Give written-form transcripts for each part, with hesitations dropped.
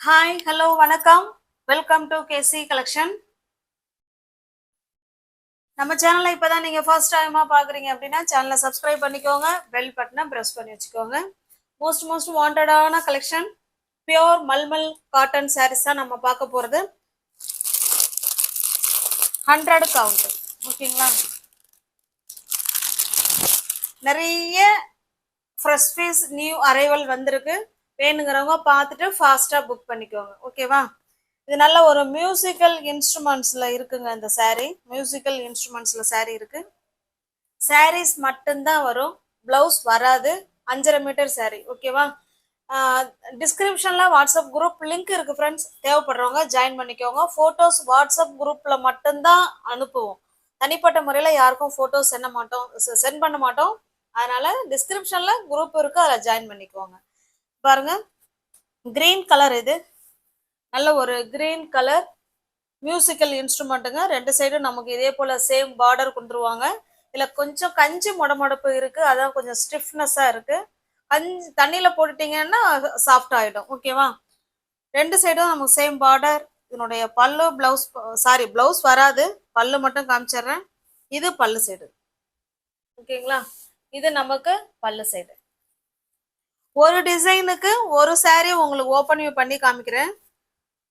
Hi hello வணக்கம். Welcome to KC collection. நம்ம சேனலை இப்பதான் நீங்க ஃபர்ஸ்ட் டைமா பாக்குறீங்க அப்படின்னா சேனலை சப்ஸ்கிரைப் பண்ணிக்கோங்க, பெல் பட்டனை பிரஸ் பண்ணி வச்சுக்கோங்க. மோஸ்ட் வாண்டடான collection pure mulmul cotton saris தான் நம்ம பார்க்க போறது. 100 கவுண்ட். ஓகேங்களா? நிறைய ஃப்ரெஷ் பீஸ் நியூ அரைவல் வந்திருக்கு. வேணுங்கிறவங்க பார்த்துட்டு ஃபாஸ்டா புக் பண்ணிக்கோங்க. ஓகேவா? இது நல்ல ஒரு மியூசிக்கல் இன்ஸ்ட்ருமெண்ட்ஸ்ல இருக்குங்க. இந்த saree மியூசிக்கல் இன்ஸ்ட்ருமெண்ட்ஸ்ல saree இருக்கு. சாரீஸ் மட்டும்தான் வரும், பிளவுஸ் வராது. 5.5 மீட்டர் saree. ஓகேவா? டிஸ்கிரிப்ஷன்ல வாட்ஸ்அப் குரூப் லிங்க் இருக்கு ஃப்ரெண்ட்ஸ். தேவைப்படுறவங்க ஜாயின் பண்ணிக்கோங்க. போட்டோஸ் வாட்ஸ்அப் குரூப்ல மட்டும்தான் அனுப்புவோம். தனிப்பட்ட முறையில யாருக்கும் போட்டோஸ் சென்ட் பண்ண மாட்டோம். அதனால டிஸ்கிரிப்ஷன்ல குரூப் இருக்கு, அதில் ஜாயின் பண்ணிக்கோங்க. பாருங்க, கிரீன் கலர். இது நல்ல ஒரு கிரீன் கலர் மியூசிக்கல் இன்ஸ்ட்ருமெண்ட்டுங்க. ரெண்டு சைடும் நமக்கு இதே போல சேம் பார்டர் கொண்டுருவாங்க. இதுல கொஞ்சம் கஞ்சி முடமுடப்பு இருக்கு, அதான் கொஞ்சம் ஸ்டிஃப்னஸா இருக்கு. தண்ணியில போட்டுட்டீங்கன்னா சாஃப்ட் ஆயிடும். ஓகேவா? ரெண்டு சைடும் நமக்கு சேம் பார்டர். இதனுடைய பல்லு பிளவுஸ், பிளவுஸ் வராது, பல்லு மட்டும் காமிச்சிடுறேன். இது பல்லு சைடு. ஓகேங்களா? இது நமக்கு பல்லு சைடு. ஒரு டிசைனுக்கு ஒரு saree உங்களுக்கு ஓப்பன் பண்ணி காமிக்கிறேன்.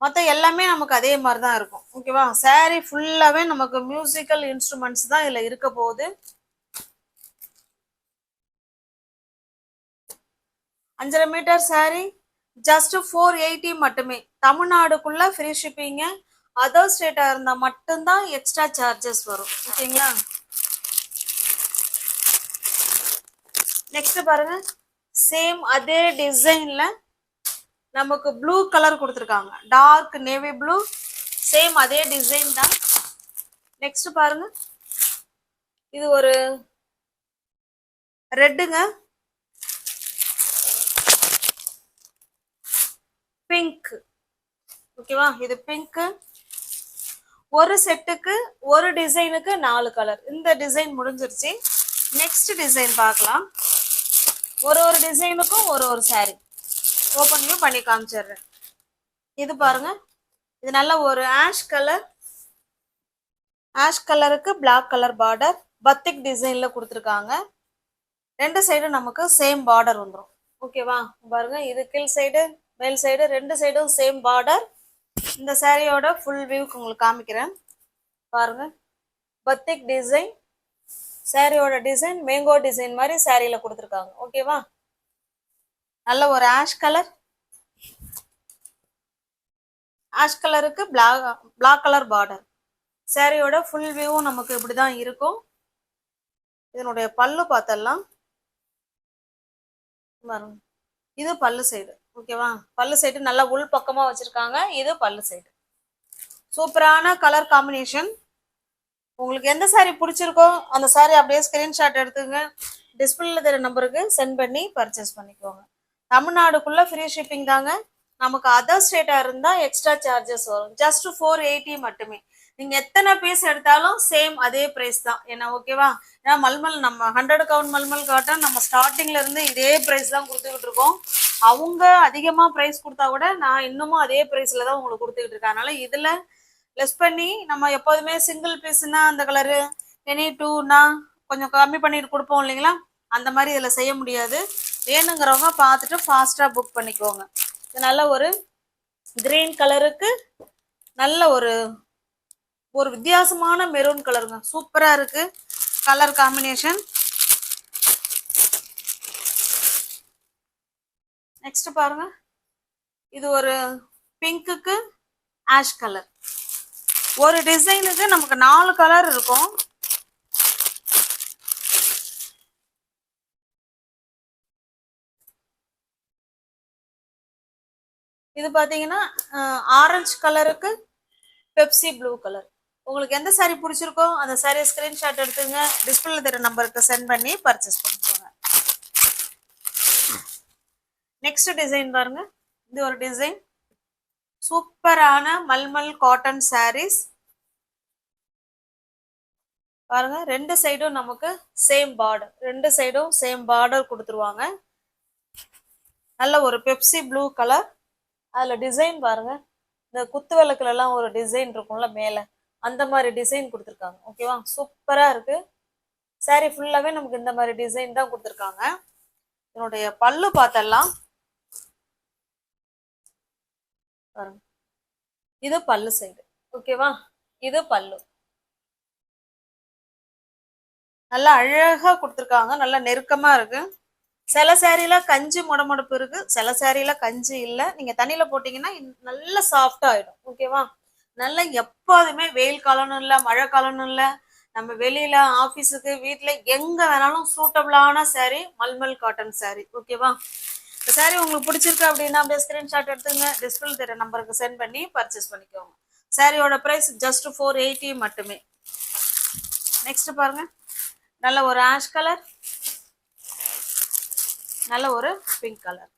மொத்தம் எல்லாமே நமக்கு அதே மாதிரி தான் இருக்கும். ஓகேவா? saree ஃபுல்லாவே நமக்கு மியூசிக்கல் இன்ஸ்ட்ருமெண்ட்ஸ் தான் இதுல இருக்க போகுது. 5.5 மீட்டர் saree ஜஸ்ட் 480 மட்டுமே. தமிழ்நாடுக்குள்ள ஃப்ரீ ஷிப்பிங்க. அதர் ஸ்டேட்டா இருந்தா மட்டும்தான் எக்ஸ்ட்ரா சார்ஜஸ் வரும். ஓகேங்களா? நெக்ஸ்ட் பாருங்க, சேம் அதே டிசைன்ல நமக்கு ப்ளூ கலர் கொடுத்துருக்காங்க, டார்க் நேவி ப்ளூ. சேம் அதே டிசைன் தான். நெக்ஸ்ட் பாருங்க, இது ஒரு ரெட்டுங்க, பிங்க். ஓகேவா? இது பிங்க். ஒரு செட்டுக்கு ஒரு டிசைனுக்கு 4 கலர். இந்த டிசைன் முடிஞ்சிருச்சு. நெக்ஸ்ட் டிசைன் பார்க்கலாம். ஒரு டிசைனுக்கும் ஒரு saree ஓப்பன் பண்ணி காமிச்சிடுறேன். இது பாருங்க, இது நல்ல ஒரு ஆஷ் கலர். ஆஷ் கலருக்கு பிளாக் கலர் பார்டர் பத்திக் டிசைன்ல கொடுத்துருக்காங்க. ரெண்டு சைடும் நமக்கு சேம் பார்டர் வந்துடும். ஓகேவா? பாருங்க, இது கீழ் சைடு மேல் சைடு ரெண்டு சைடும் சேம் பார்டர். இந்த சாரியோட ஃபுல் வியூக்கு உங்களுக்கு காமிக்கிறேன். பாருங்க, பத்திக் டிசைன். சாரியோட டிசைன் மேங்கோ டிசைன் மாதிரி சாரியில கொடுத்துருக்காங்க. ஓகேவா? நல்ல ஒரு ஆஷ் கலர். ஆஷ் கலருக்கு பிளாக் கலர் பார்டர். சாரியோட ஃபுல் வியூவும் நமக்கு இப்படிதான் இருக்கும். இதனுடைய பல்லு பார்த்தலாம். இது பல்லு சைடு. ஓகேவா? பல்லு சைடு நல்லா உள் பக்கமா வச்சிருக்காங்க. இது பல்லு சைடு. சூப்பரான கலர் காம்பினேஷன். உங்களுக்கு எந்த saree பிடிச்சிருக்கோ அந்த saree அப்படியே ஸ்கிரீன்ஷாட் எடுத்துங்க, டிஸ்பிளேல தெரிய நம்பருக்கு சென்ட் பண்ணி பர்ச்சேஸ் பண்ணிக்கோங்க. தமிழ்நாடுக்குள்ள ஃப்ரீ ஷிப்பிங் தாங்க. நமக்கு அதர் ஸ்டேட்டா இருந்தா எக்ஸ்ட்ரா சார்ஜஸ் வரும். ஜஸ்ட் 480 மட்டுமே. நீங்க எத்தனை பீஸ் எடுத்தாலும் சேம் அதே பிரைஸ் தான். ஏன்னா ஓகேவா? ஏன்னா மல்மல் நம்ம 100 கவுண்ட் மல்மல் காட்டன் நம்ம ஸ்டார்டிங்ல இருந்து இதே பிரைஸ் தான் கொடுத்துக்கிட்டு இருக்கோம். அவங்க அதிகமா பிரைஸ் கொடுத்தா கூட நான் இன்னமும் அதே பிரைஸ்ல தான் உங்களுக்கு கொடுத்துக்கிட்டு இருக்கேன். அதனால இதுல லெஸ் பண்ணி நம்ம எப்போதுமே சிங்கிள் பீஸ்னா அந்த கலரு, எனி டூனா கொஞ்சம் கம்மி பண்ணிட்டு கொடுப்போம் இல்லைங்களா? அந்த மாதிரி இதில் செய்ய முடியாது. வேணுங்கிறவங்க பார்த்துட்டு ஃபாஸ்ட்டாக புக் பண்ணிக்கோங்க. இது நல்ல ஒரு கிரீன் கலருக்கு நல்ல ஒரு வித்தியாசமான மெரூன் கலருங்க. சூப்பராக இருக்கு கலர் காம்பினேஷன். நெக்ஸ்ட் பாருங்க, இது ஒரு பிங்க்குக்கு ஆஷ் கலர். ஒரு டிசைனுக்கு நமக்கு 4 கலர் இருக்கும். இது பாத்தீங்கன்னா ஆரஞ்சு கலருக்கு பெப்சி ப்ளூ கலர். உங்களுக்கு எந்த saree பிடிச்சிருக்கோ அந்த saree ஸ்கிரீன்ஷாட் எடுத்துங்க, டிஸ்பிளேல தெரிய நம்பருக்கு சென்ட் பண்ணி பர்ச்சேஸ் பண்ணிக்கோங்க. நெக்ஸ்ட் டிசைன் பாருங்க, இது ஒரு டிசைன். சூப்பரான மல்மல் காட்டன் sarees. பாருங்க, ரெண்டு சைடும் நமக்கு சேம் பார்டர். ரெண்டு சைடும் சேம் பார்டர் கொடுத்துருவாங்க. நல்ல ஒரு பெப்சி ப்ளூ கலர். அதுல டிசைன் பாருங்க, இந்த குத்து விளக்குல எல்லாம் ஒரு டிசைன் இருக்கும்ல மேல, அந்த மாதிரி டிசைன் கொடுத்துருக்காங்க. ஓகேவா, சூப்பரா இருக்கு. saree ஃபுல்லாவே நமக்கு இந்த மாதிரி டிசைன் தான் கொடுத்துருக்காங்க. இதனுடைய பல்லு பார்த்தலாம் பாருங்க, இது பல்லு சைடு. ஓகேவா, இது பல்லு நல்லா அழகா கொடுத்துருக்காங்க, நல்லா நெருக்கமா இருக்கு. சில சேரீல கஞ்சி முடமுடப்பு இருக்கு, சில சேரீல கஞ்சி இல்லை. நீங்க தண்ணியில போட்டீங்கன்னா நல்ல சாஃப்டா ஆயிடும். ஓகேவா, நல்லா எப்போதுமே வெயில் காலம்னு இல்லை, மழை காலம்னு இல்லை, நம்ம வெளியில ஆபீஸுக்கு வீட்டுல எங்க வேணாலும் சூட்டபிளான saree மல்மல் காட்டன் saree. ஓகேவா, இந்த saree உங்களுக்கு பிடிச்சிருக்கு அப்படின்னா அப்படியே ஸ்கிரீன்ஷாட் எடுத்துங்க, டிஸ்பிளே தெரிய நம்பருக்கு சென்ட் பண்ணி பர்ச்சேஸ் பண்ணிக்கோங்க. சாரியோட பிரைஸ் ஜஸ்ட் 480 மட்டுமே. நெக்ஸ்ட் பாருங்க, நல்ல ஒரு ஆஷ் கலர், நல்ல ஒரு பிங்க் கலர்.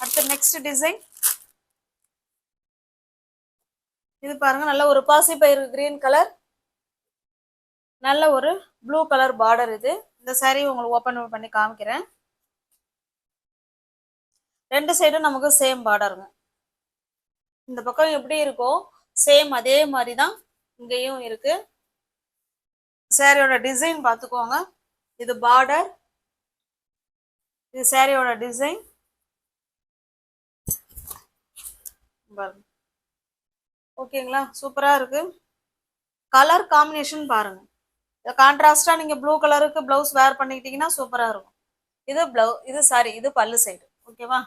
அடுத்து நெக்ஸ்ட் டிசைன் இது பாருங்க, நல்ல ஒரு பாசிப்பயிறு கிரீன் கலர், நல்ல ஒரு ப்ளூ கலர் பார்டர். இது இந்த saree உங்களுக்கு ஓபன் பண்ணி காமிக்கிறேன். ரெண்டு சைடும் நமக்கு சேம் பார்டருங்க. இந்த பக்கம் எப்படி இருக்கோ சேம் அதே மாதிரி தான் இங்கேயும் இருக்கு. சாரியோட டிசைன் பார்த்துக்கோங்க, இது பார்டர், இது சாரியோட டிசைன். ஓகேங்களா, சூப்பரா இருக்கு. கலர் காம்பினேஷன் பாருங்க, கான்ட்ராஸ்டா நீங்க ப்ளூ கலருக்கு பிளவுஸ் வேர் பண்ணிக்கிட்டீங்கன்னா சூப்பரா இருக்கும். இது சாரி, இது பல்லு சைடு. ஓகேவா,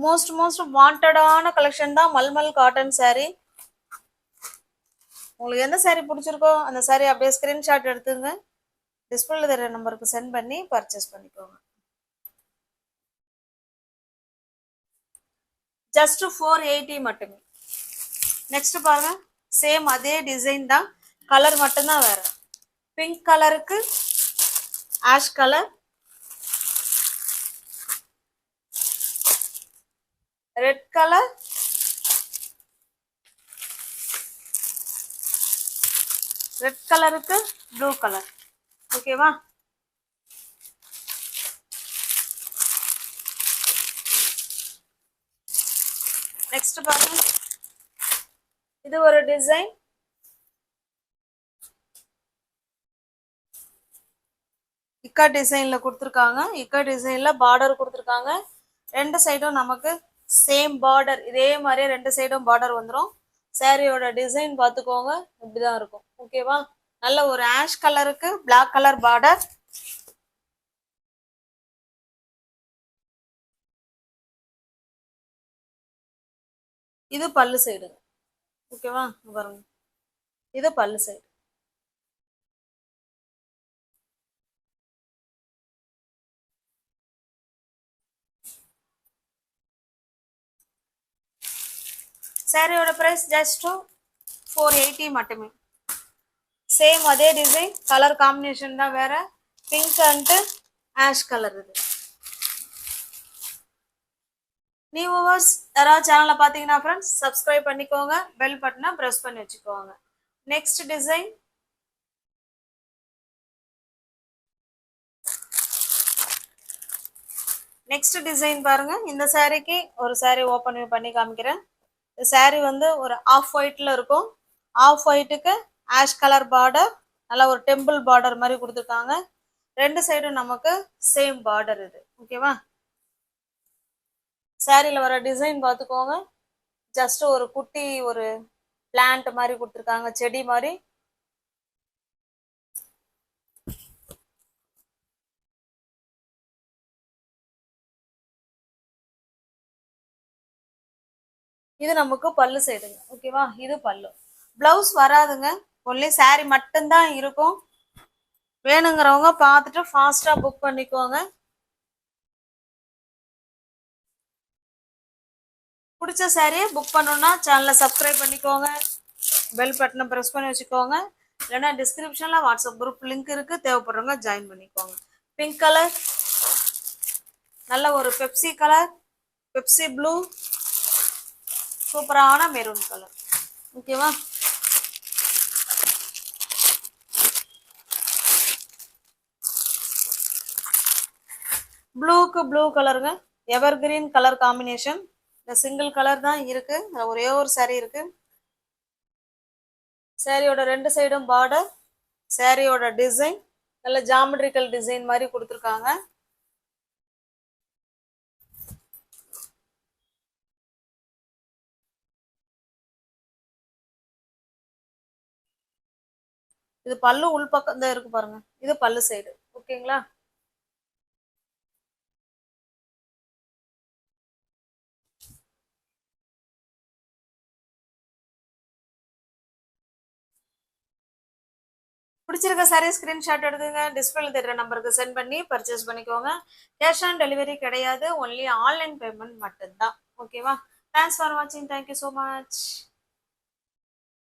மோஸ்ட் வாண்டடான கலெக்ஷன் தான் மல்மல் காட்டன் saree. உங்களுக்கு எந்த saree பிடிச்சிருக்கோ அந்த saree அப்படியே ஸ்கிரீன்ஷாட் எடுத்துங்க, டிஸ்பிளேல தெரிய நம்பருக்கு சென்ட் பண்ணி பர்ச்சேஸ் பண்ணிக்கோங்க. ஜஸ்ட் 480 மட்டுமே. நெக்ஸ்ட் பாருங்க, சேம் அதே டிசைன் தான், கலர் மட்டும்தான் வேற. பிங்க் கலருக்கு ash colour, red colour, red கலருக்கு ப்ளூ கலர். ஓகேவா, நெக்ஸ்ட் பாருங்க, இது ஒரு டிசைன். இக்கா டிசைன்ல கொடுத்துருக்காங்க, இக்கா டிசைன்ல பார்டர் கொடுத்துருக்காங்க. ரெண்டு சைடும் நமக்கு சேம் பார்டர், இதே மாதிரியே ரெண்டு சைடும் பார்டர் வந்துடும். சாரியோட டிசைன் பார்த்துக்கோங்க, இப்படிதான் இருக்கும். ஓகேவா, நல்ல ஒரு ஆஷ் கலருக்கு பிளாக் கலர் பார்டர். இது பல்லு சைடு. ஓகேவா, பாருங்க, இது பல்லு சைடு. சாரியோட பிரைஸ் ஜஸ்ட் 480 மட்டுமே. சேம் அதே டிசைன், கலர் காம்பினேஷன் தான் வேற, பிங்க் அண்ட் ஆஷ் கலர். இது நியூ வியூவர்ஸ் யாராவது சேனலை பார்த்தீங்கன்னா ஃப்ரெண்ட்ஸ் சப்ஸ்கிரைப் பண்ணிக்கோங்க, பெல் பட்டனை ப்ரெஸ் பண்ணி வச்சுக்கோங்க. நெக்ஸ்ட் டிசைன், நெக்ஸ்ட் டிசைன் பாருங்க. இந்த சாரீக்கு ஒரு saree ஓப்பன் பண்ணி காமிக்கிறேன். இந்த saree வந்து ஒரு ஆஃப் ஒயிட்ல இருக்கும், ஆஃப் ஒயிட்டுக்கு ஆஷ் கலர் பார்டர், நல்லா ஒரு டெம்பிள் பார்டர் மாதிரி கொடுத்துருக்காங்க. ரெண்டு சைடும் நமக்கு சேம் பார்டர். இது ஓகேவா, சாரியில வர டிசைன் பார்த்துக்கோங்க, ஜஸ்ட் ஒரு குட்டி ஒரு பிளான்ட் மாதிரி கொடுத்துருக்காங்க, செடி மாதிரி. இது நமக்கு பல்லு சைடுங்க. ஓகேவா, இது பல்லு. பிளவுஸ் வராதுங்க, ஒன்லி saree மட்டும்தான் இருக்கும். வேணுங்கிறவங்க பார்த்துட்டு ஃபாஸ்டா புக் பண்ணிக்கோங்க. பிடிச்ச சாரியை புக் பண்ணணும்னா சேனலை சப்ஸ்கிரைப் பண்ணிக்கோங்க, பெல் பட்டனை ப்ரெஸ் பண்ணி வச்சுக்கோங்க. இல்லைன்னா டிஸ்கிரிப்ஷன்ல வாட்ஸ்அப் குரூப் லிங்க் இருக்கு, தேவைப்படுறவங்க ஜாயின் பண்ணிக்கோங்க. பிங்க் கலர், நல்ல ஒரு பெப்சி கலர், பெப்சி ப்ளூ, சூப்பரான மெரூன் கலர். ஓகேவா, ப்ளூக்கு ப்ளூ கலருங்க, எவர் கிரீன் கலர் காம்பினேஷன். இந்த சிங்கிள் கலர் தான் இருக்கு, அதுல ஒரே ஒரு saree இருக்கு. சாரியோட ரெண்டு சைடும் பார்டர், சாரியோட டிசைன் நல்ல ஜாமெட்ரிக்கல் டிசைன் மாதிரி கொடுத்துருக்காங்க. இது பல்லு உள் பக்கம் தான் இருக்கு பாருங்க, இது பல்லு சைடு. ஓகேங்களா? பிடிச்சிருக்க சாரி ஸ்கிரீன்ஷாட் எடுத்துங்க, டிஸ்பிளேல தெரியுற நம்பருக்கு சென்ட் பண்ணி பர்ச்சேஸ் பண்ணிக்கோங்க. கேஷ் ஆன் டெலிவரி கிடையாது, ஒன்லி ஆன்லைன் பேமெண்ட் மட்டும்தான். ஓகேவா? தேங்க்ஸ் ஃபார் வாட்சிங், தேங்க்யூ ஸோ மச்.